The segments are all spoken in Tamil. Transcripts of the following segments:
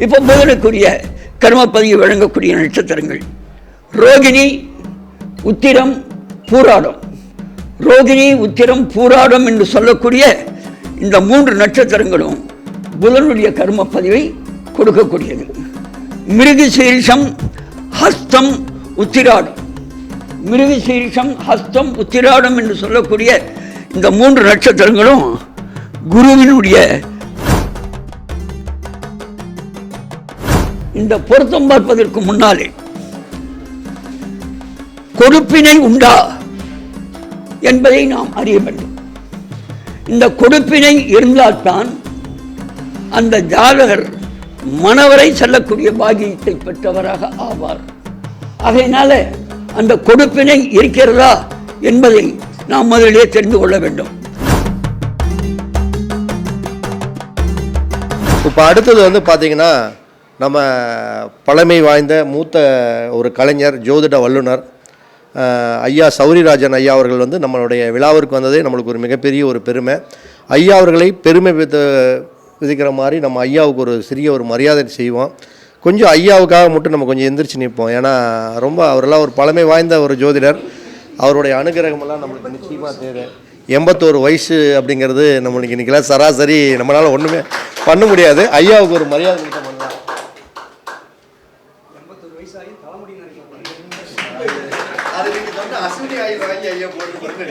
இப்போ புதனுக்குரிய கர்மப்பதிவு வழங்கக்கூடிய நட்சத்திரங்கள் ரோகிணி, உத்திரம், பூராடம். ரோகிணி, உத்திரம், பூராடம் என்று சொல்லக்கூடிய இந்த 3 நட்சத்திரங்களும் புதனுடைய கர்மப்பதிவை கொடுக்கக்கூடியது. மிருகசீரிஷம், ஹஸ்தம், உத்திராடம். மிருகசீரிஷம், ஹஸ்தம், உத்திராடம் என்று சொல்லக்கூடிய இந்த 3 நட்சத்திரங்களும் குருவினுடைய இந்த பொருத்தம் பார்ப்பதற்கு முன்னாலே கொடுப்பினை உண்டா என்பதை நாம் அறிய வேண்டும். இந்த கொடுப்பினை இருந்தால்தான் அந்த ஜாதகர் மணவரை செல்லக்கூடிய பாக்கியத்தை பெற்றவராக ஆவார். ஆகையினால அந்த கொடுப்பினை இருக்கிறதா என்பதை நாம் முதலிலே தெரிந்து கொள்ள வேண்டும். இப்போ அடுத்தது பார்த்தீங்கன்னா நம்ம பழமை வாய்ந்த மூத்த ஒரு கலைஞர், ஜோதிட வல்லுனர் ஐயா சௌரிராஜன் ஐயா அவர்கள் நம்மளுடைய விழாவிற்கு வந்ததே நம்மளுக்கு ஒரு மிகப்பெரிய ஒரு பெருமை. ஐயா அவர்களை பெருமை விதிக்கிற மாதிரி நம்ம ஐயாவுக்கு ஒரு சிறிய ஒரு மரியாதை செய்வோம். கொஞ்சம் ஐயாவுக்காக மட்டும் நம்ம கொஞ்சம் எந்திரிச்சு நிற்போம். ஏன்னா ரொம்ப அவரெல்லாம் ஒரு பழமை வாய்ந்த ஒரு ஜோதிடர். அவருடைய அனுகிரகமெல்லாம் நம்மளுக்கு நிச்சயமாக தேவை. 81 வயசு அப்படிங்கிறது நம்மளுக்கு இன்றைக்கெல்லாம் சராசரி, நம்மளால் ஒன்றுமே பண்ண முடியாது. ஐயாவுக்கு ஒரு மரியாதை கொடுத்த பண்ணலாம். 81 வயசாகி தலைமுடி அது நீங்கள் வந்து அஸ்வினி ஆயுத வாங்கி ஐயா போட்டு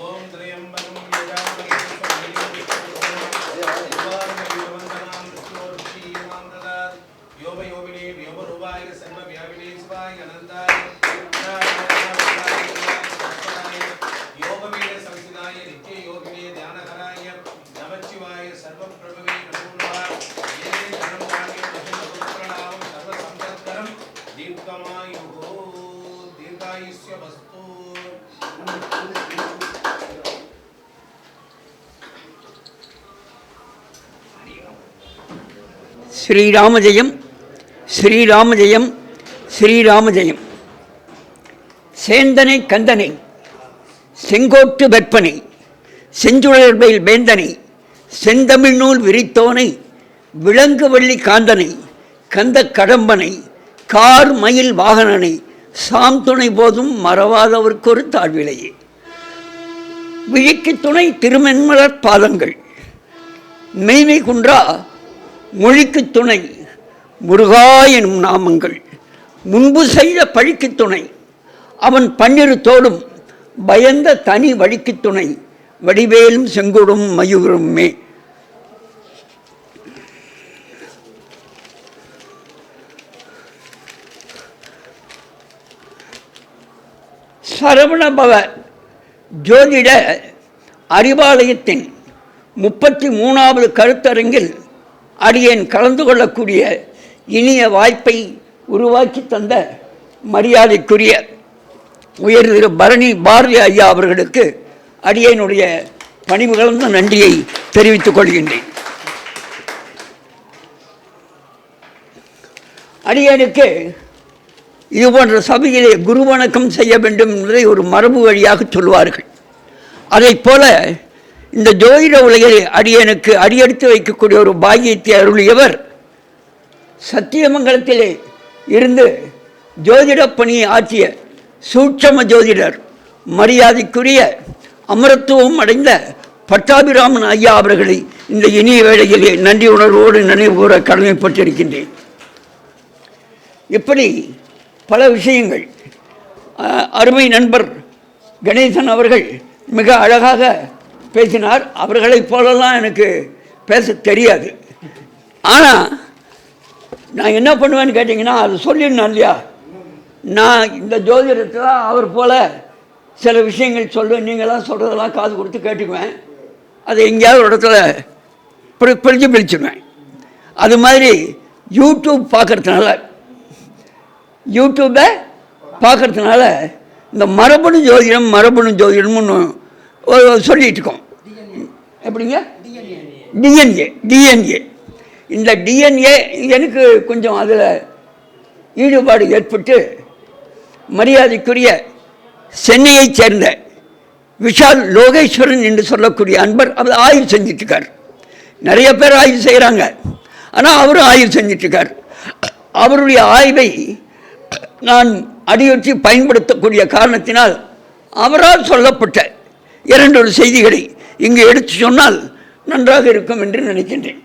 ஓம் திரையம்பரம் ஸ்ரீராம ஜெயம், ஸ்ரீராம ஜெயம், ஸ்ரீராம ஜெயம். சேந்தனை கந்தனை, செங்கோட்டு வெப்பனை, செஞ்சுழல்பயில் வேந்தனை, செந்தமிழ் நூல் விரித்தோனை, விலங்கு வள்ளி காந்தனை, கந்த கடம்பனை, கார் மயில் வாகனனை, சாம் துணை போதும் மறவாதவர்க்கு ஒரு தாழ்விலையே. விழிக்கு துணை திருமென்மலர் பாதங்கள், மெய்மை குன்றா மொழிக்கு துணை முருகா எனும் நாமங்கள், முன்பு செய்த பழிக்கு துணை அவன் பன்னிரு தோடும், பயந்த தனி வழிக்கு துணை வடிவேலும் செங்கோடும் மயூருமே. சரவணபவ ஜோதிட அறிவாலயத்தின் 33வது கருத்தரங்கில் அடியேன் கலந்து கொள்ளக்கூடிய இனிய வாய்ப்பை உருவாக்கி தந்த மரியாதைக்குரிய உயர் திரு பரணி பாரதி ஐயா அவர்களுக்கு அடியேனுடைய பணிவு கலந்த நன்றியை தெரிவித்துக் கொள்கின்றேன். அடியேனுக்கு இது போன்ற சபையிலே குரு வணக்கம் செய்ய வேண்டும் என்பதை ஒரு மரபு வழியாக சொல்வார்கள். அதைப் போல இந்த ஜோதிட உலகிலே அடியனுக்கு அடியெடுத்து வைக்கக்கூடிய ஒரு பாக்கியத்தை அருளியவர் சத்தியமங்கலத்திலே இருந்து ஜோதிட பணியை ஆற்றிய சூட்சம ஜோதிடர் மரியாதைக்குரிய அமரத்துவம் அடைந்த பட்டாபிராமன் ஐயா அவர்களை இந்த இனிய வேளையிலே நன்றி உணர்வோடு நினைவு கூற கடமைப்பட்டிருக்கின்றேன். இப்படி பல விஷயங்கள் அருமை நண்பர் கணேசன் அவர்கள் மிக அழகாக பேசினார். அவர்களைப் போலலாம் எனக்கு பேச தெரியாது. ஆனால் நான் என்ன பண்ணுவேன்னு கேட்டிங்கன்னா, அது சொல்லிடணும் இல்லையா. நான் இந்த ஜோதிடத்தில் அவர் போல் சில விஷயங்கள் சொல்லுவேன். நீங்களாம் சொல்கிறதெல்லாம் காது கொடுத்து கேட்டுக்குவேன். அதை எங்கேயாவது ஒரு இடத்துல பிரிச்சுடுவேன். அது மாதிரி யூடியூப்பை பார்க்குறதுனால இந்த மரபணு ஜோதிடம்னு சொல்லிட்டு இருக்கோம். எப்படிங்க? டிஎன்ஏ. இந்த டிஎன்ஏ எனக்கு கொஞ்சம் அதில் ஈடுபாடு ஏற்பட்டு மரியாதைக்குரிய சென்னையைச் சேர்ந்த விஷால் லோகேஸ்வரன் என்று சொல்லக்கூடிய அன்பர் அவர் ஆய்வு செஞ்சிட்ருக்கார். நிறைய பேர் ஆய்வு செய்கிறாங்க. ஆனால் அவரும் ஆய்வு செஞ்சிட்ருக்கார். அவருடைய ஆய்வை நான் அடியொற்றி பயன்படுத்தக்கூடிய காரணத்தினால் அவரால் சொல்லப்பட்ட 2 செய்திகளை இங்கு எடுத்து சொன்னால் நன்றாக இருக்கும் என்று நினைக்கின்றேன்.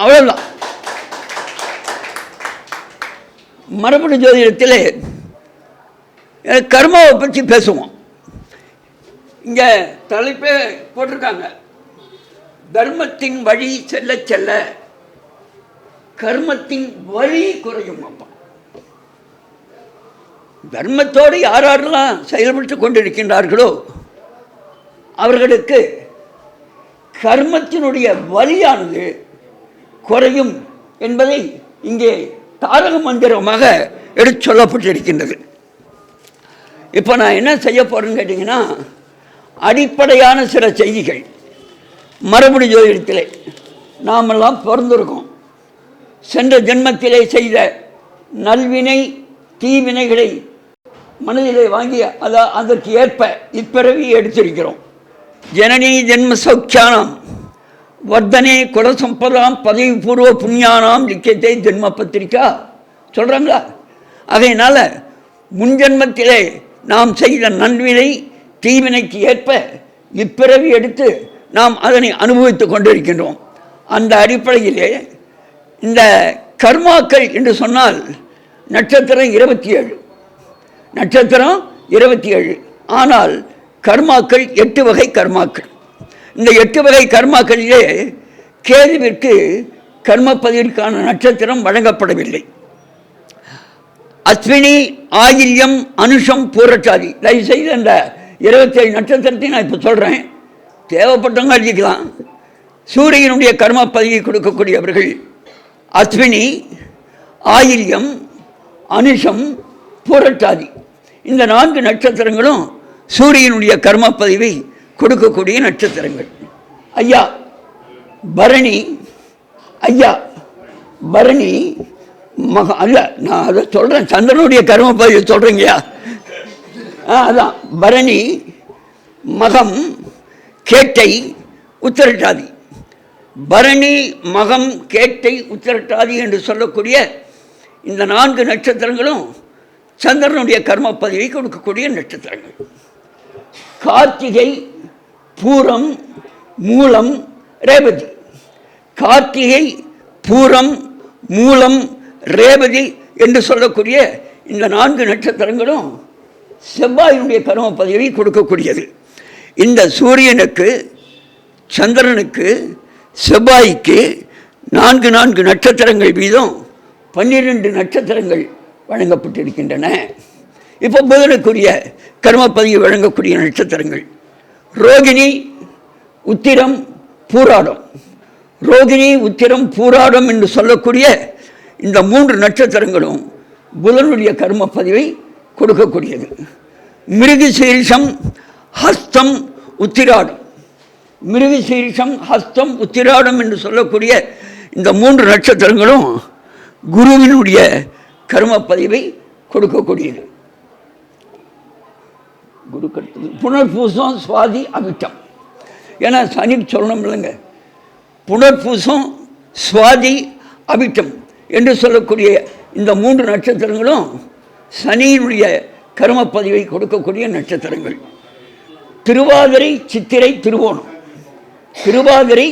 அவ்வளவுதான். மரபணு ஜோதிடத்திலே கர்மாவை பற்றி பேசுவோம். இங்கே தலைப்பே போட்டிருக்காங்க, தர்மத்தின் வழி செல்ல செல்ல கர்மத்தின் வழி குறையும். அப்பா, தர்மத்தோடு யாரெல்லாம் செயல்பட்டு கொண்டிருக்கின்றார்களோ அவர்களுக்கு கர்மத்தினுடைய வலியானது குறையும் என்பதை இங்கே தாரக மந்திரமாக எடுத்து சொல்லப்பட்டிருக்கின்றது. இப்போ நான் என்ன செய்ய போகிறேன்னு கேட்டிங்கன்னா, அடிப்படையான சில செய்திகள் மரபணு ஜோதிடத்திலே நாமெல்லாம் பிறந்திருக்கோம். சென்ற ஜென்மத்திலே செய்த நல்வினை தீவினைகளை மனதிலே வாங்கி அதற்கு ஏற்ப இப்பிறவி எடுத்திருக்கிறோம். ஜனனி ஜென்ம சௌக்கியானாம் வர்தனே குலசம்பதாம் பதவி பூர்வ புண்ணியானாம் லிக்கியத்தை ஜென்ம பத்திரிக்கா சொல்கிறாங்களா? அதனால் முன்ஜென்மத்திலே நாம் செய்த நன்வினை தீவினைக்கு ஏற்ப இப்பிறவி எடுத்து நாம் அதனை அனுபவித்து கொண்டிருக்கின்றோம். அந்த அடிப்படையிலே இந்த கர்மாக்கள் என்று சொன்னால் நட்சத்திரம் 27, நட்சத்திரம் 27. ஆனால் கர்மாக்கள் 8 வகை கர்மாக்கள். இந்த 8 வகை கர்மாக்களிலே கேதுவிற்கு கர்மப்பதிவிற்கான நட்சத்திரம் வழங்கப்படவில்லை. அஸ்வினி, ஆயில்யம், அனுஷம், பூரட்டாதி. தயவுசெய்து அந்த 27 நட்சத்திரத்தை நான் இப்போ சொல்கிறேன், தேவைப்பட்டவங்க எழுதிக்கலாம். சூரியனுடைய கர்ம பதவியை கொடுக்கக்கூடியவர்கள் அஸ்வினி, ஆயில்யம், அனுஷம், பூரட்டாதி. இந்த 4 நட்சத்திரங்களும் சூரியனுடைய கர்ம பதிவை கொடுக்கக்கூடிய நட்சத்திரங்கள். ஐயா பரணி, ஐயா பரணி மகம் அல்ல, நான் அதை சொல்கிறேன், சந்திரனுடைய கர்ம பதிவை சொல்கிறீங்கயா? அதான் பரணி, மகம், கேட்டை, உத்திரட்டாதி. பரணி, மகம், கேட்டை, உத்திரட்டாதி என்று சொல்லக்கூடிய இந்த 4 நட்சத்திரங்களும் சந்திரனுடைய கர்ம பதிவை கொடுக்கக்கூடிய நட்சத்திரங்கள். கார்த்திகை, பூரம், மூலம், ரேவதி. கார்த்திகை, பூரம், மூலம், ரேவதி என்று சொல்லக்கூடிய இந்த 4 நட்சத்திரங்களும் செவ்வாயினுடைய கர்ம பதிவை கொடுக்கக்கூடியது. இந்த சூரியனுக்கு, சந்திரனுக்கு, செவ்வாய்க்கு 4 நட்சத்திரங்கள் வீதம் 12 நட்சத்திரங்கள் வழங்கப்பட்டிருக்கின்றன. இப்போ புதனுக்குரிய கர்மப்பதிவு வழங்கக்கூடிய நட்சத்திரங்கள் ரோகிணி, உத்திரம், பூராடம். ரோகிணி, உத்திரம், பூராடம் என்று சொல்லக்கூடிய இந்த 3 நட்சத்திரங்களும் புதனுடைய கர்ம பதிவை கொடுக்கக்கூடியது. மிருகசீரிஷம், ஹஸ்தம், உத்திராடம். மிருகசீரிஷம், ஹஸ்தம், உத்திராடம் என்று சொல்லக்கூடிய இந்த 3 நட்சத்திரங்களும் குருவினுடைய கர்ம பதிவை கொடுக்கக்கூடியது. குரு கருத்து புனர்பூசம், சுவாதி, அவிட்டம். ஏன்னா சனி சொல்லணும் இல்லைங்க, புனர்பூசம், சுவாதி, அவிட்டம் என்று சொல்லக்கூடிய இந்த 3 நட்சத்திரங்களும் சனியினுடைய கர்மப்பதிவை கொடுக்கக்கூடிய நட்சத்திரங்கள். திருவாதிரை, சித்திரை, திருவோணம். திருவாதிரை,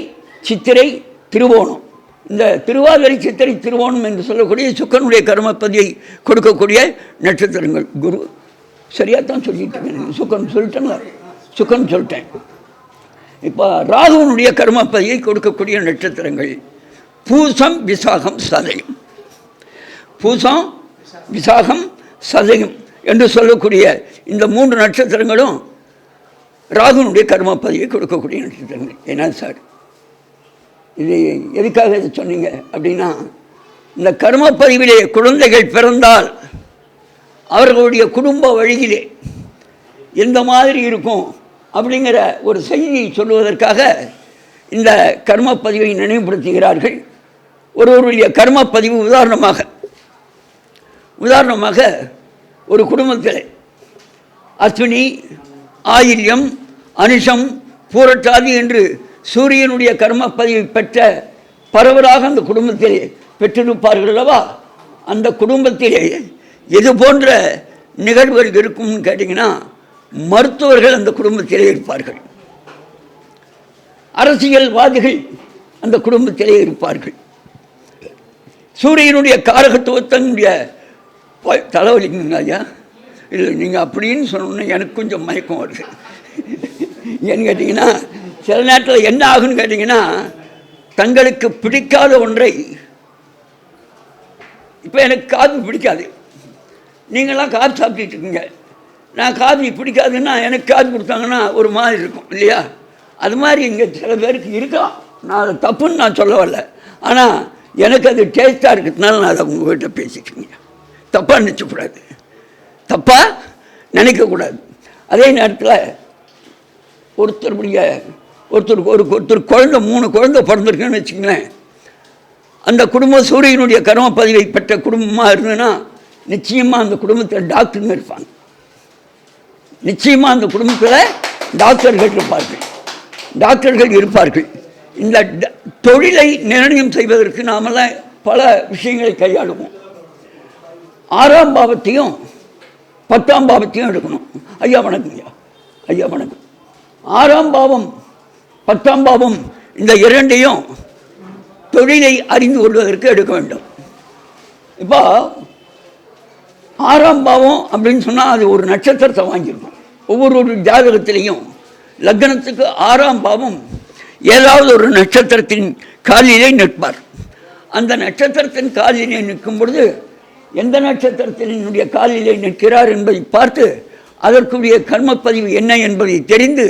சித்திரை, திருவோணம். இந்த திருவாதிரை, சித்திரை, திருவோணம் என்று சொல்லக்கூடிய சுக்கரனுடைய கர்மப்பதிவை கொடுக்கக்கூடிய நட்சத்திரங்கள். குரு சரியாக தான் சொல்லிட்டு இருக்கேன், சுக்கரன் சொல்லிட்டேங்களா? சுக்கரன் சொல்லிட்டேன். இப்போ ராகுவனுடைய கர்மப்பதிவை கொடுக்கக்கூடிய நட்சத்திரங்கள் பூசம், விசாகம், சதயம். பூசம், விசாகம், சதயம் என்று சொல்லக்கூடிய இந்த 3 நட்சத்திரங்களும் ராகுனுடைய கர்மப்பதிவை கொடுக்கக்கூடிய நட்சத்திரங்கள். என்ன சார் இது எதுக்காக இதை சொன்னீங்க அப்படின்னா, இந்த கர்மப்பதிவிலே குழந்தைகள் பிறந்தால் அவர்களுடைய குடும்ப வழியிலே எந்த மாதிரி இருக்கும் அப்படிங்கிற ஒரு செய்தியை சொல்லுவதற்காக இந்த கர்மப்பதிவை நினைவுபடுத்துகிறார்கள். ஒருவருடைய கர்மப்பதிவு உதாரணமாக ஒரு குடும்பத்தில் அஸ்வினி, ஆயில்யம், அனுஷம், பூரட்டாதி என்று சூரியனுடைய கர்மப்பதிவை பெற்ற பரவலாக அந்த குடும்பத்திலே பெற்றிருப்பார்கள் அல்லவா? அந்த குடும்பத்திலே எது போன்ற நிகழ்வுகள் இருக்கும்னு கேட்டிங்கன்னா, மருத்துவர்கள் அந்த குடும்பத்திலே இருப்பார்கள், அரசியல்வாதிகள் அந்த குடும்பத்திலே இருப்பார்கள். சூரியனுடைய காரகத்துவத்தினுடைய தலைவலிங்க ஐயா, இல்லை நீங்கள் அப்படின்னு சொன்னோன்னா எனக்கு கொஞ்சம் மயக்கம் வருது. ஏன்னு கேட்டிங்கன்னா, சில நேரத்தில் என்ன ஆகுன்னு கேட்டிங்கன்னா, தங்களுக்கு பிடிக்காத ஒன்றை, இப்போ எனக்கு காபி பிடிக்காது, நீங்களாம் காபி சாப்பிட்டுட்டு இருக்கீங்க, நான் காபி பிடிக்காதுன்னா எனக்கு காபி கொடுத்தாங்கன்னா ஒரு மாதிரி இருக்கும் இல்லையா? அது மாதிரி இங்கே சில பேருக்கு இருக்கலாம். நான் அதை தப்புன்னு நான் சொல்ல வரல, ஆனால் எனக்கு அது டேஸ்ட்டாக இருக்கிறதுனால நான் அதை உங்கள்கிட்ட பேசிட்டுருங்க. தப்பாக நினச்சக்கூடாது, தப்பாக நினைக்கக்கூடாது. அதே நேரத்தில் ஒருத்தர் குழந்தை 3 குழந்தை பிறந்திருக்குன்னு வச்சுங்களேன், அந்த குடும்பம் சூரியனுடைய கர்ம பதிவை பெற்ற குடும்பமாக இருந்ததுன்னா நிச்சயமாக அந்த குடும்பத்தில் டாக்டருங்க இருப்பாங்க, நிச்சயமாக அந்த குடும்பத்தில் டாக்டர்கள் இருப்பார்கள். இந்த தொழிலை நிர்ணயம் செய்வதற்கு நாமெல்லாம் பல விஷயங்களை கையாளுவோம். 6ஆம் பாவத்தையும் 10ஆம் பாவத்தையும் எடுக்கணும். ஐயா வணக்கம், ஐயா வணக்கம். 6ஆம் பாவம் 10ஆம் பாவம் இந்த இரண்டையும் தொழிலை அறிந்து கொள்வதற்கு எடுக்க வேண்டும். இப்போ 6ஆம் பாவம் அப்படின்னு சொன்னால் அது ஒரு நட்சத்திரத்தை வாங்கியிருக்கும். ஒவ்வொரு ஜாதகத்திலையும் லக்னத்துக்கு 6ஆம் பாவம் ஏதாவது ஒரு நட்சத்திரத்தின் காலிலே நிற்பார். அந்த நட்சத்திரத்தின் காலிலே நிற்கும் பொழுது எந்த நட்சத்திரத்தினுடைய காலிலே நிற்கிறார் என்பதை பார்த்து அதற்குரிய கர்மப்பதிவு என்ன என்பதை தெரிந்து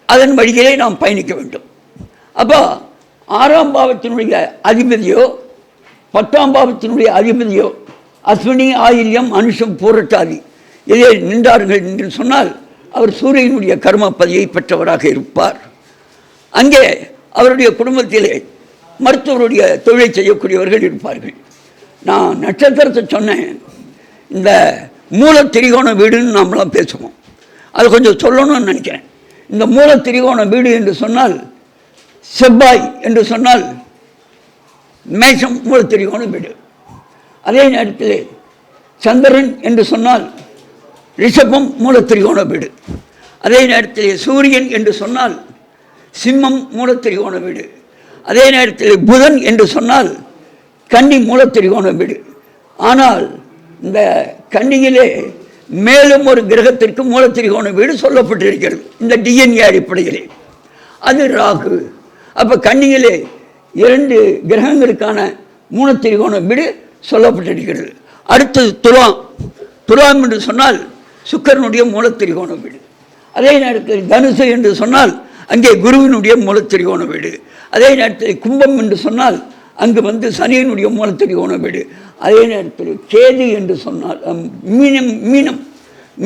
அதன் வழியிலே நாம் பயணிக்க வேண்டும். அப்போ 6ஆம் பாவத்தினுடைய அதிபதியோ 10ஆம் பாவத்தினுடைய அதிபதியோ அஸ்வினி, ஆயில்யம், அனுஷம், பூரட்டாதி இதிலே நின்றார்கள் என்று சொன்னால் அவர் சூரியனுடைய கர்மப்பதியை பெற்றவராக இருப்பார். அங்கே அவருடைய குடும்பத்திலே மருத்துவருடைய தொழிலை செய்யக்கூடியவர்கள் இருப்பார்கள். நான் நட்சத்திரத்தை சொன்னேன். இந்த மூல திரிகோண வீடுன்னு நாமெல்லாம் பேசுவோம், அது கொஞ்சம் சொல்லணும்னு நினைக்கிறேன். இந்த மூல திரிகோண வீடு என்று சொன்னால் செவ்வாய் என்று சொன்னால் மேஷம் மூல திரிகோண வீடு. அதே நேரத்தில் சந்திரன் என்று சொன்னால் ரிஷபம் மூல திரிகோண வீடு. அதே நேரத்தில் சூரியன் என்று சொன்னால் சிம்மம் மூல திரிகோண வீடு. அதே நேரத்தில் புதன் என்று சொன்னால் கன்னி மூல திரிகோண வீடு. ஆனால் இந்த கன்னியிலே மேலும் ஒரு கிரகத்திற்கு மூல திரிகோண வீடு சொல்லப்பட்டிருக்கிறது இந்த டிஎன்ஏ அடிப்படையிலே, அது ராகு. அப்போ கன்னியிலே 2 கிரகங்களுக்கான மூல திரிகோண வீடு சொல்லப்பட்டிருக்கிறது. அடுத்தது துலாம் என்று சொன்னால் சுக்கிரனுடைய மூல திரிகோண வீடு. அதே நேரத்தில் தனுசு என்று சொன்னால் அங்கே குருவினுடைய மூல திரிகோண வீடு. அதே நேரத்தில் கும்பம் என்று சொன்னால் அங்கு சனியினுடைய மூல திரிகோண வீடு. அதே நேரத்தில் கேது என்று சொன்னால்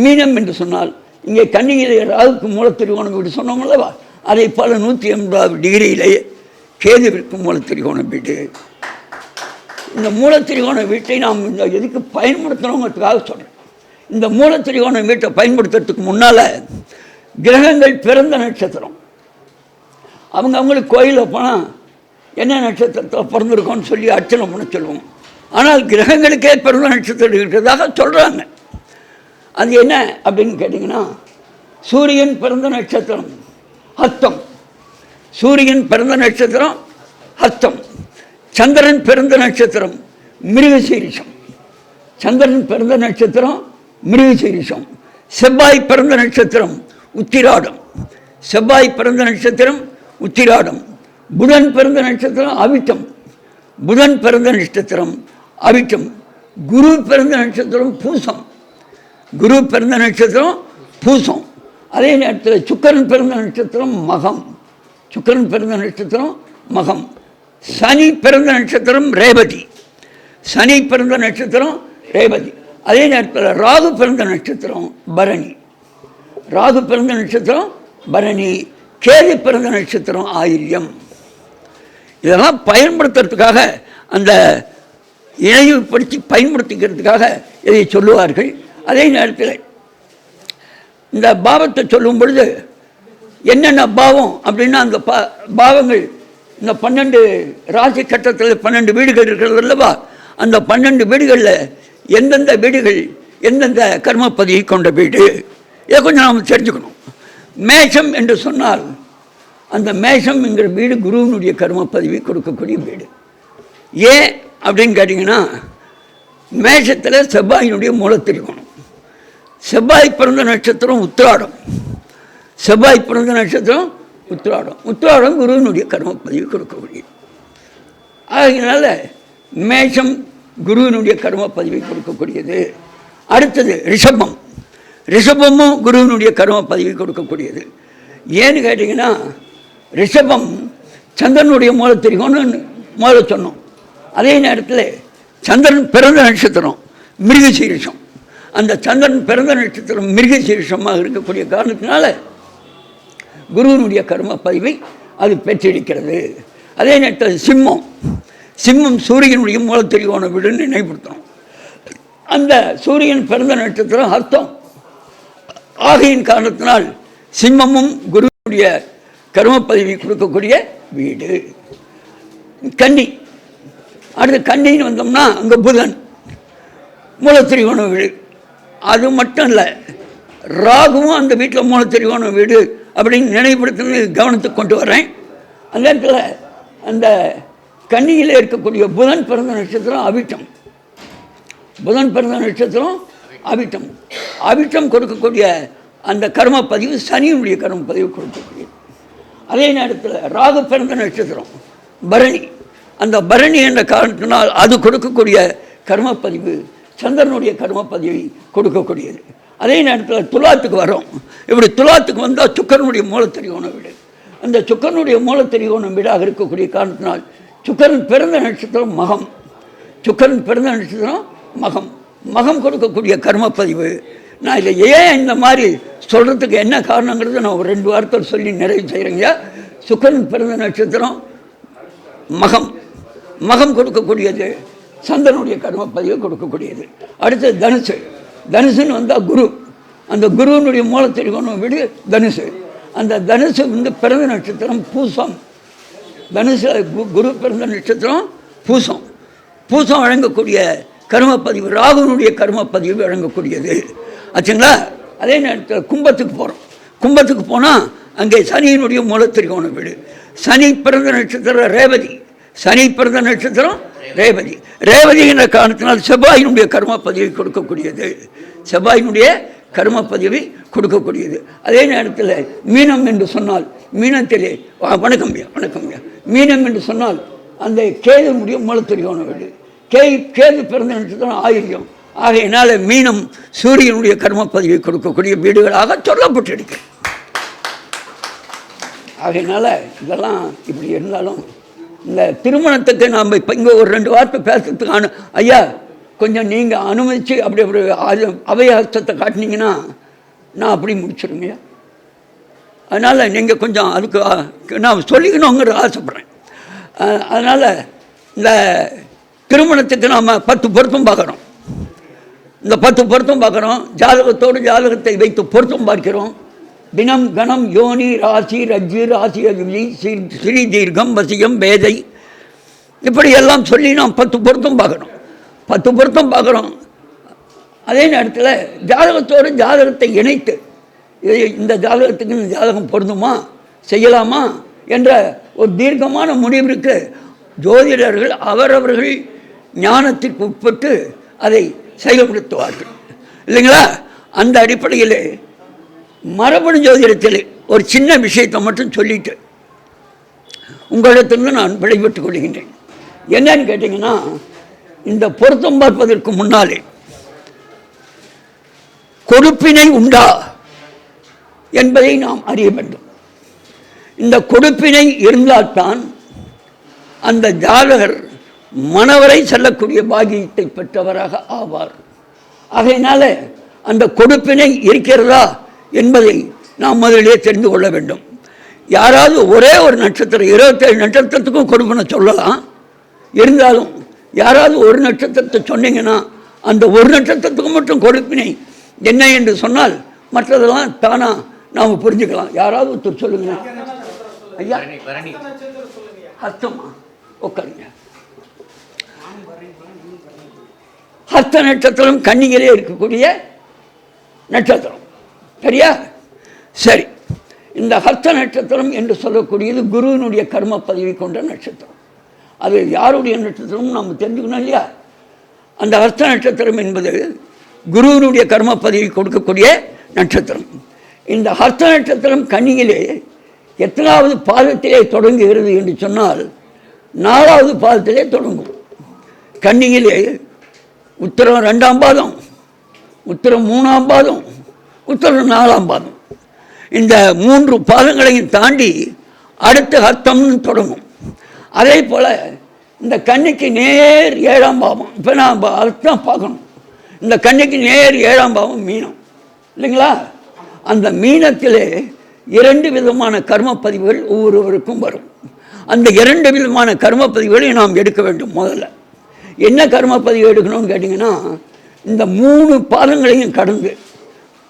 மீனம் என்று சொன்னால் இங்கே கன்னியிலே ராகுக்கு மூல திரிகோண வீடு சொன்னோம் அல்லவா, அதை போல 180 டிகிரியிலேயே கேதுவிற்கு மூல திரிகோண வீடு. இந்த மூல திரிகோண வீட்டை நாம் இந்த எதுக்கு பயன்படுத்தணுங்கிறதுக்காக சொல்கிறேன். இந்த மூல திரிகோண வீட்டை பயன்படுத்துறதுக்கு முன்னால் கிரகங்கள் பிறந்த நட்சத்திரம், அவங்களுக்கு கோயிலில் போனால் என்ன நட்சத்திரத்தில் பிறந்திருக்கோன்னு சொல்லி அர்ச்சனை பண்ண சொல்லுவோம். ஆனால் கிரகங்களுக்கே பிறந்த நட்சத்திரம் இருக்கிறதாக சொல்கிறாங்க. அது என்ன அப்படின்னு கேட்டிங்கன்னா, சூரியன் பிறந்த நட்சத்திரம் ஹஸ்தம், சூரியன் பிறந்த நட்சத்திரம் ஹஸ்தம். சந்திரன் பிறந்த நட்சத்திரம் மிருகசீரிஷம், சந்திரன் பிறந்த நட்சத்திரம் மிருகசீரிஷம். செவ்வாய் பிறந்த நட்சத்திரம் உத்திராடம், செவ்வாய் பிறந்த நட்சத்திரம் உத்திராடம். புதன் பிறந்த நட்சத்திரம் அவிட்டம், புதன் பிறந்த நட்சத்திரம் அவிட்டம். குரு பிறந்த நட்சத்திரம் பூசம், குரு பிறந்த நட்சத்திரம் பூசம். அதே நேரத்தில் சுக்கிரன் பிறந்த நட்சத்திரம் மகம், சுக்கிரன் பிறந்த நட்சத்திரம் மகம். சனி பிறந்த நட்சத்திரம் ரேவதி, சனி பிறந்த நட்சத்திரம் ரேவதி. அதே நேரத்தில் ராகு பிறந்த நட்சத்திரம் பரணி, ராகு பிறந்த நட்சத்திரம் பரணி. கேது பிறந்த நட்சத்திரம் ஆயில்யம். இதெல்லாம் பயன்படுத்துறதுக்காக அந்த இணைவுபடுத்தி பயன்படுத்திக்கிறதுக்காக இதை சொல்லுவார்கள். அதே நேரத்தில் இந்த பாவத்தை சொல்லும் பொழுது என்னென்ன பாவம் அப்படின்னா அந்த பாவங்கள் இந்த 12 ராசி கட்டத்தில் 12 வீடுகள் இருக்கிறது அல்லவா, அந்த 12 வீடுகளில் எந்தெந்த வீடுகள் எந்தெந்த கர்மப்பதியை கொண்ட வீடு, இதை கொஞ்சம் நாம் தெரிஞ்சுக்கணும். மேஷம் என்று சொன்னால் அந்த மேஷம் என்கிற வீடு குருவினுடைய கர்மப்பதிவை கொடுக்கக்கூடிய வீடு. ஏன் அப்படின்னு கேட்டிங்கன்னா, மேஷத்தில் செவ்வாயினுடைய மூலத்திருக்கணும். செவ்வாய் பிறந்த நட்சத்திரம் உத்திராடம். செவ்வாய் பிறந்த நட்சத்திரம் உத்திராடம். உத்திராடம் குருவினுடைய கர்மப்பதிவு கொடுக்கக்கூடியது. அதனால மேஷம் குருவினுடைய கர்மப்பதிவை கொடுக்கக்கூடியது. அடுத்தது ரிஷபம். ரிஷபமும் குருவினுடைய கர்மப்பதிவை கொடுக்கக்கூடியது. ஏன்னு கேட்டிங்கன்னா, ரிஷபம் சந்திரனுடைய மூலத்திரிகோன்னு முதல்ல சொன்னோம். அதே நேரத்தில் சந்திரன் பிறந்த நட்சத்திரம் மிருகசீரிஷம். அந்த சந்திரன் பிறந்த நட்சத்திரம் மிருகசீரிஷமாக இருக்கக்கூடிய காரணத்தினால குருவினுடைய கர்மப்பதிவை அது பெற்றிருக்கிறது. அதே நேரத்தில் சிம்மம். சிம்மம் சூரியனுடைய மூலத்திரிகோண வீடுன்னு நினைவுபடுத்தணும். அந்த சூரியன் பிறந்த நட்சத்திரம் அர்த்தம் ஆகையின் காரணத்தினால் சிம்மமும் குருவினுடைய கர்மப்பதிவை கொடுக்கக்கூடிய வீடு. கன்னி. அடுத்து கன்னின்னு வந்தோம்னா அங்கே புதன் மூலத்திரிகோண வீடு. அது மட்டும் இல்லை, ராகுவும் அந்த வீட்டில் மூலத்திரிகோண வீடு அப்படின்னு நினைவுபடுத்தி கவனத்துக்கு கொண்டு வரேன். அந்த இடத்துல அந்த கன்னியில் இருக்கக்கூடிய புதன் பிறந்த நட்சத்திரம் அவிட்டம். புதன் பிறந்த நட்சத்திரம் அவிட்டம். அவிட்டம் கொடுக்கக்கூடிய அந்த கர்மப்பதிவு சனியினுடைய கர்மப்பதிவு கொடுக்கக்கூடியது. அதே நேரத்தில் ராகு பிறந்த நட்சத்திரம் பரணி. அந்த பரணி என்ற காரணத்தினால் அது கொடுக்கக்கூடிய கர்மப்பதிவு சந்திரனுடைய கர்மப்பதிவை கொடுக்கக்கூடியது. அதே நேரத்தில் துலாத்துக்கு வரோம். இப்படி துலாத்துக்கு வந்தால் சுக்கரனுடைய மூலத்திரிகோண வீடு. அந்த சுக்கரனுடைய மூலத்திரிகோண வீடாக இருக்கக்கூடிய காரணத்தினால் சுக்கரன் பிறந்த நட்சத்திரம் மகம். சுக்கரன் பிறந்த நட்சத்திரம் மகம். மகம் கொடுக்கக்கூடிய கர்மப்பதிவு. நான் இதை ஏன் இந்த மாதிரி சொல்கிறதுக்கு என்ன காரணங்கிறது நான் ஒரு 2 வார்த்தை சொல்லி நிறைவு செய்கிறேங்க. சுக்கரன் பிறந்த நட்சத்திரம் மகம். மகம் கொடுக்கக்கூடியது சந்திரனுடைய கர்மப்பதிவை கொடுக்கக்கூடியது. அடுத்தது தனுசு. தனுசுன்னு வந்தால் குரு. அந்த குருவினுடைய மூலத்திரிகோண வீடு தனுசு. அந்த தனுசு பிறந்த நட்சத்திரம் பூசம். தனுசு குரு பிறந்த நட்சத்திரம் பூசம். பூசம் வழங்கக்கூடிய கர்மப்பதிவு ராகுனுடைய கர்மப்பதிவு வழங்கக்கூடியது ஆச்சுங்களா. அதே நேரத்தில் கும்பத்துக்கு போகிறோம். கும்பத்துக்கு போனால் அங்கே சனியினுடைய மூலத்திரிகோண வீடு. சனி பிறந்த நட்சத்திரம் ரேவதி. சனி பிறந்த நட்சத்திரம் ரேவதி. ரேவதி என்ற காரணத்தினால் செவ்வாயினுடைய கர்மப்பதிவை கொடுக்கக்கூடியது. செவ்வாயினுடைய கர்மப்பதிவை கொடுக்கக்கூடியது. அதே நேரத்தில் மீனம் என்று சொன்னால் மீனத்திலே வணக்கம்யா வணக்கம்யா மீனம் என்று சொன்னால் அந்த கேதுனுடைய மூலத்திரிகோண வீடு. கேது பிறந்த நட்சத்திரம் ஆயில்யம். ஆகையினால மீனம் சூரியனுடைய கர்மப்பதிவை கொடுக்கக்கூடிய வீடுகளாக சொல்லப்பட்டிருக்கு. ஆகையினால இதெல்லாம் இப்படி இருந்தாலும் இந்த திருமணத்துக்கு நாம் இப்போ இங்கே ஒரு 2 வார்த்தை பேசுறதுக்கான ஐயா கொஞ்சம் நீங்கள் அனுமதித்து அப்படி ஒரு அவையாசத்தை காட்டினீங்கன்னா நான் அப்படி முடிச்சிருங்கய்யா. அதனால் நீங்கள் கொஞ்சம் அதுக்கு நான் சொல்லிக்கணுங்கிற ஆசைப்பட்றேன். அதனால் இந்த திருமணத்துக்கு நாம் 10 பொருத்தம் பார்க்குறோம். இந்த 10 பொருத்தம் பார்க்குறோம். ஜாதகத்தோடு ஜாதகத்தை வைத்து பொருத்தம் பார்க்கிறோம். தினம் கணம் யோனி ராசி ரஜ்ஜு ராசி அஜி ஸ்ரீ தீர்க்கம் வசியம் வேதை இப்படி எல்லாம் சொல்லி நாம் 10 பொருத்தம் பார்க்குறோம். 10 பொருத்தம் பார்க்குறோம். அதே நேரத்தில் ஜாதகத்தோடு ஜாதகத்தை இணைத்து இந்த ஜாதகத்துக்கு இந்த ஜாதகம் பொருந்துமா செய்யலாமா என்ற ஒரு தீர்க்கமான முடிவிற்கு ஜோதிடர்கள் அவரவர்கள் ஞானத்திற்கு உட்பட்டு அதை செயல்படுத்துவார்கள் இல்லைங்களா. அந்த அடிப்படையில் மரபணு ஜோதிடத்தில் ஒரு சின்ன விஷயத்தை மட்டும் சொல்லிட்டு உங்களிடத்திலிருந்து நான் விடைபெற்றுக் கொள்கின்றேன். என்னன்னு கேட்டிங்கன்னா, இந்த பொருத்தம் பார்ப்பதற்கு முன்னாலே கொடுப்பினை உண்டா என்பதை நாம் அறிய வேண்டும். இந்த கொடுப்பினை இருந்தால்தான் அந்த ஜாதகர் மணவரை செல்லக்கூடிய பாகியத்தை பெற்றவராக ஆவார். ஆகையினால அந்த கொடுப்பினை இருக்கிறதா என்பதை நாம் முதலிலே தெரிந்து கொள்ள வேண்டும். யாராவது ஒரே ஒரு நட்சத்திரம் 27 நட்சத்திரத்துக்கும் கொடுப்பினை சொல்லலாம். இருந்தாலும் யாராவது ஒரு நட்சத்திரத்தை சொன்னீங்கன்னா அந்த ஒரு நட்சத்திரத்துக்கு மட்டும் கொடுப்பினை என்ன என்று சொன்னால் மற்றதெல்லாம் தானாக நாம் புரிஞ்சுக்கலாம். யாராவது ஒருத்தர் சொல்லுங்க ஐயா. ஹஸ்தமா உட்காருங்க. ஹஸ்த நட்சத்திரம் கன்னியிலே இருக்கக்கூடிய நட்சத்திரம், சரியா? சரி, இந்த ஹஸ்த நட்சத்திரம் என்று சொல்லக்கூடியது குருவினுடைய கர்ம பதிவை கொண்ட நட்சத்திரம். அது யாருடைய நட்சத்திரம் நம்ம தெரிஞ்சுக்கணும் இல்லையா? அந்த ஹஸ்த நட்சத்திரம் என்பது குருவினுடைய கர்ம பதிவை கொடுக்கக்கூடிய நட்சத்திரம். இந்த ஹஸ்த நட்சத்திரம் கன்னியிலே எத்தனாவது பாதத்திலே தொடங்குகிறது என்று சொன்னால் 4வது பாதத்திலே தொடங்கும். கன்னியிலே உத்திரம் 2ஆம் பாதம், உத்திரம் 3ஆம் பாதம், உத்திரம் 4ஆம் பாதம். இந்த 3 பாதங்களையும் தாண்டி அடுத்த ஹஸ்தம்னு தொடங்கும். அதே போல் இந்த கன்னிக்கு நேர் 7ஆம் பாவம். இப்போ நான் அர்த்தம் பார்க்கணும். இந்த கன்னிக்கு நேர் 7ஆம் பாவம் மீனம் இல்லைங்களா? அந்த மீனத்திலே 2 விதமான கர்ம பதிவுகள் ஒவ்வொருவருக்கும் வரும். அந்த 2 விதமான கர்ம பதிவுகளை நாம் எடுக்க வேண்டும். முதல்ல என்ன கர்ம பதிவு எடுக்கணும்னு கேட்டிங்கன்னா, இந்த 3 பாதங்களையும் கடந்து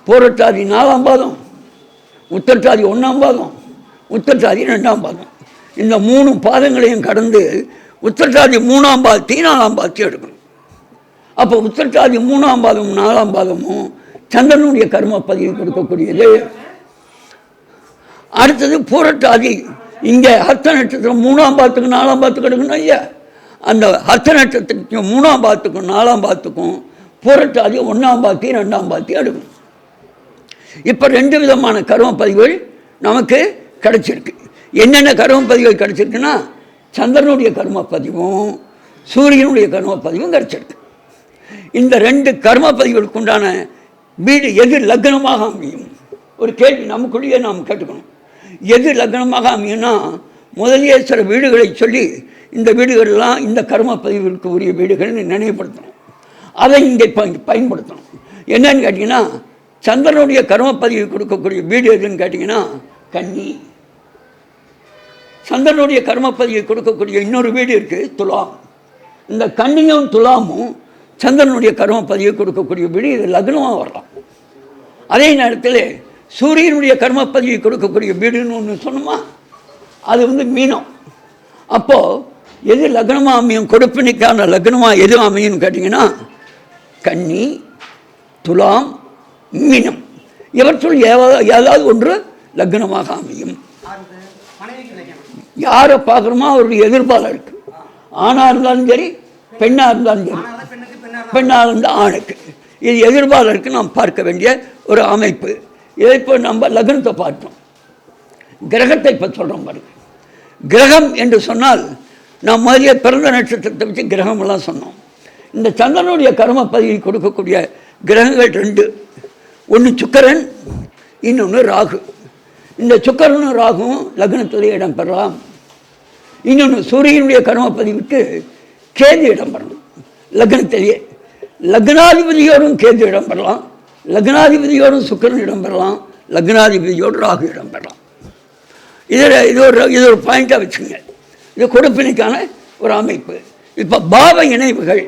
பூரட்டாதி 4ஆம் பாதம், உத்திரட்டாதி 1ஆம் பாதம், உத்திரட்டாதி 2ஆம் பாதம், இந்த 3 பாதங்களையும் கடந்து உத்திரட்டாதி 3ஆம் பாதத்தையும் 4ஆம் பாதத்தையும் எடுக்கணும். அப்போ உத்திரட்டாதி 3ஆம் பாதம் 4ஆம் பாதமும் சந்திரனுடைய கர்ம பதிவு கொடுக்கக்கூடியது. அடுத்தது பூரட்டாதி, இங்கே ஹஸ்த நட்சத்திரம் 3ஆம் பாதத்துக்கு 4ஆம் பாதத்துக்கு எடுக்கணும் ஐயா. அந்த ஹஸ்த நட்சத்திரத்துக்கு 3ஆம் பாதத்துக்கும் 4ஆம் பாதத்துக்கும் பூரட்டாதி 1ஆம் பாதத்தையும் 2ஆம் பாதத்தையும் எடுக்கணும். இப்போ 2 விதமான கர்ம பதிவுகள் நமக்கு கிடைச்சிருக்கு. என்னென்ன கர்ம பதிவுகள் கிடைச்சிருக்குன்னா, சந்திரனுடைய கர்ம பதிவும் சூரியனுடைய கர்ம பதிவும் கிடைச்சிருக்கு. இந்த 2 கர்ம பதிவுகளுக்கு உண்டான வீடு எது லக்னமாக அமையும்? ஒரு கேள்வி நமக்குள்ளேயே நாம் கேட்டுக்கணும். எது லக்னமாக அமையும்னா, முதலியே சில வீடுகளை சொல்லி இந்த வீடுகள்லாம் இந்த கர்ம பதிவுகளுக்கு உரிய வீடுகள்னு நினைவுபடுத்தணும். அதை இங்கே பயன்படுத்தணும். என்னன்னு கேட்டிங்கன்னா, சந்திரனுடைய கர்ம பதிவு கொடுக்கக்கூடிய வீடு எதுன்னு கேட்டிங்கன்னா கன்னி. சந்திரனுடைய கர்ம பதிவை கொடுக்கக்கூடிய இன்னொரு வீடு இருக்குது துலாம். இந்த கன்னியும் துலாமும் சந்திரனுடைய கர்ம பதிவை கொடுக்கக்கூடிய வீடு, இது லக்னமாக வரலாம். அதே நேரத்தில் சூரியனுடைய கர்ம பதிவை கொடுக்கக்கூடிய வீடுன்னு ஒன்று சொன்னோமா, அது மீனம். அப்போது எது லக்னமாக அமையும், கொடுப்பினைக்கான லக்னமாக எது அமையும்னு கேட்டிங்கன்னா கன்னி, துலாம், மீனம். இவற்றுள் ஏதாவது ஒன்று லக்னமாக அமையும். யாரை பார்க்குறோமோ அவருடைய எதிர்பார்ப்பு இருக்குது. ஆணாக இருந்தாலும் சரி, பெண்ணாக இருந்தாலும் சரி, பெண்ணாக இருந்தால் ஆணுக்கு இது எதிர்பார்ப்பு நாம் பார்க்க வேண்டிய ஒரு அமைப்பு. இதை இப்போ நம்ம லக்னத்தை பார்த்தோம். கிரகத்தை இப்போ சொல்கிறோம் பாருங்க. கிரகம் என்று சொன்னால் நாம் முதலிய பிறந்த நட்சத்திரத்தை வச்சு கிரகமெல்லாம் சொன்னோம். இந்த சந்திரனுடைய கர்ம பதிவை கொடுக்கக்கூடிய கிரகங்கள் 2. ஒன்று சுக்கிரன், இன்னொன்று ராகு. இந்த சுக்கிரனும் ராகுவும் லக்னத்திலே இடம் பெறலாம். இன்னொன்று சூரியனுடைய கர்ம பதிவுக்கு கேது இடம் பெறலாம் லக்னத்திலேயே. லக்னாதிபதியோடும் கேது இடம் பெறலாம், லக்னாதிபதியோடும் சுக்கிரன் இடம் பெறலாம், லக்னாதிபதியோடு ராகு இடம் பெறலாம். இது ஒரு பாயிண்டாக வச்சுங்க. இது கொடுப்பினைக்கான ஒரு அமைப்பு. இப்போ பாவ இணைவுகள்,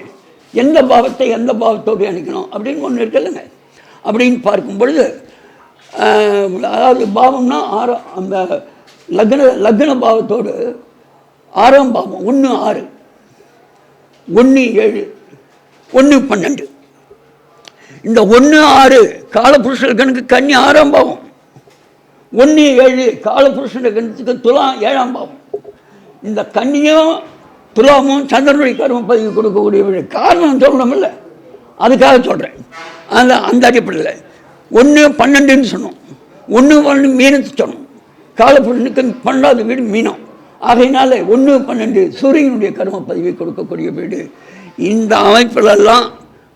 எந்த பாவத்தை எந்த பாவத்தோடு இணைக்கணும் அப்படின்னு ஒன்று இருக்குல்லங்க. அப்படின்னு பார்க்கும் பொழுது, அதாவது பாவம்னா அந்த லக்ன பாவத்தோடு 6ஆம் பாவம் 1 6, 1 7, 1 12. இந்த 1 6 காலபுருஷனுக்கு கன்னி 6ஆம் பாவம், 1 7 காலபுருஷனுக்கு துலாம் 7ஆம் பாவம். இந்த கன்னியும் துலாமும் சந்திரனுடைய கர்ம பதிவு கொடுக்கக்கூடிய காரணம் சொல்லணுமில்ல, அதுக்காக சொல்கிறேன். அந்த அடிப்படையில் 1 12ன்னு சொன்னோம். 1 12 மீனத்தை சொன்னோம். காலபுருஷனுக்கு 12வது வீடு மீனம். ஆகையினால 1 12 சூரியனுடைய கர்ம பதிவை கொடுக்கக்கூடிய வீடு. இந்த அமைப்பிலெல்லாம்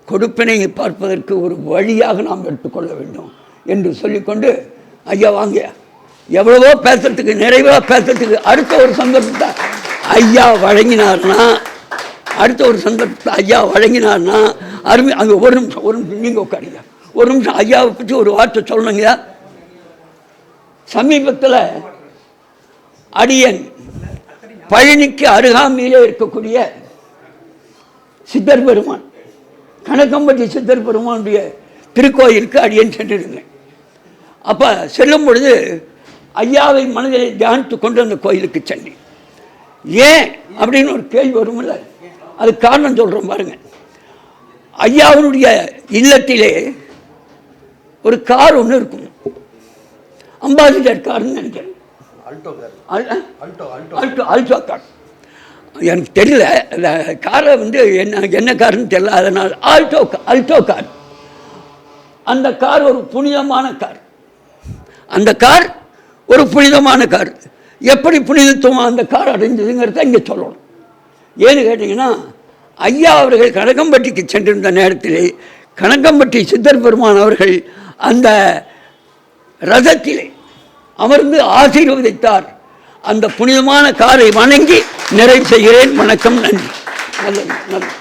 கொடுப்பினையை பார்ப்பதற்கு ஒரு வழியாக நாம் எடுத்துக்கொள்ள வேண்டும் என்று சொல்லிக்கொண்டு, ஐயா வாங்க, எவ்வளவோ பேசுறதுக்கு, நிறைவாக பேசுறதுக்கு அடுத்த ஒரு சந்தர்ப்பத்தை ஐயா வழங்கினார்னா அருமை. அங்கே ஒரு நிமிஷம் நீங்கள் உட்காருங்க. ஒரு நிமிஷம் ஐயாவை பற்றி ஒரு வார்த்தை சொல்லணுங்க. சமீபத்தில் அடியன் பழனிக்கு அருகாமையிலே இருக்கக்கூடிய சித்தர் பெருமான், கணக்கம்பட்டி சித்தர் பெருமானுடைய திருக்கோயிலுக்கு அடியன் சென்றிருந்தேன். அப்போ செல்லும் பொழுது ஐயாவை மனதில் தியானித்து கொண்டு அந்த கோயிலுக்கு சென்றேன். ஏன் அப்படின்னு ஒரு கேள்வி வரும்ல, அது காரணம் சொல்கிறோம் பாருங்க. ஐயாவுடைய இல்லத்திலே ஒரு கார் ஒன்று இருக்கும், அம்பாசிடர் கார்னு நினைக்கிறேன், ஆல்டோ கார். எனக்கு தெரியல அந்த காரை வந்து என்ன காருன்னு தெரியல, அதனால் ஆல்டோ கார். அந்த கார் ஒரு புனிதமான கார். அந்த கார் ஒரு புனிதமான கார். எப்படி புனிதத்துவம் அந்த கார் அடைஞ்சதுங்கிறத இங்கே சொல்லணும். ஏன்னு கேட்டிங்கன்னா, ஐயா அவர்கள் கனகம்பட்டிக்கு சென்றிருந்த நேரத்திலே கனகம்பட்டி சித்தர் பெருமான் அவர்கள் அந்த ரதத்திலே அமர்ந்து ஆசீர்வதித்தார். அந்த புனிதமான காரை வணங்கி நிறைவு செய்கிறேன். வணக்கம், நன்றி. நல்லது நல்லது.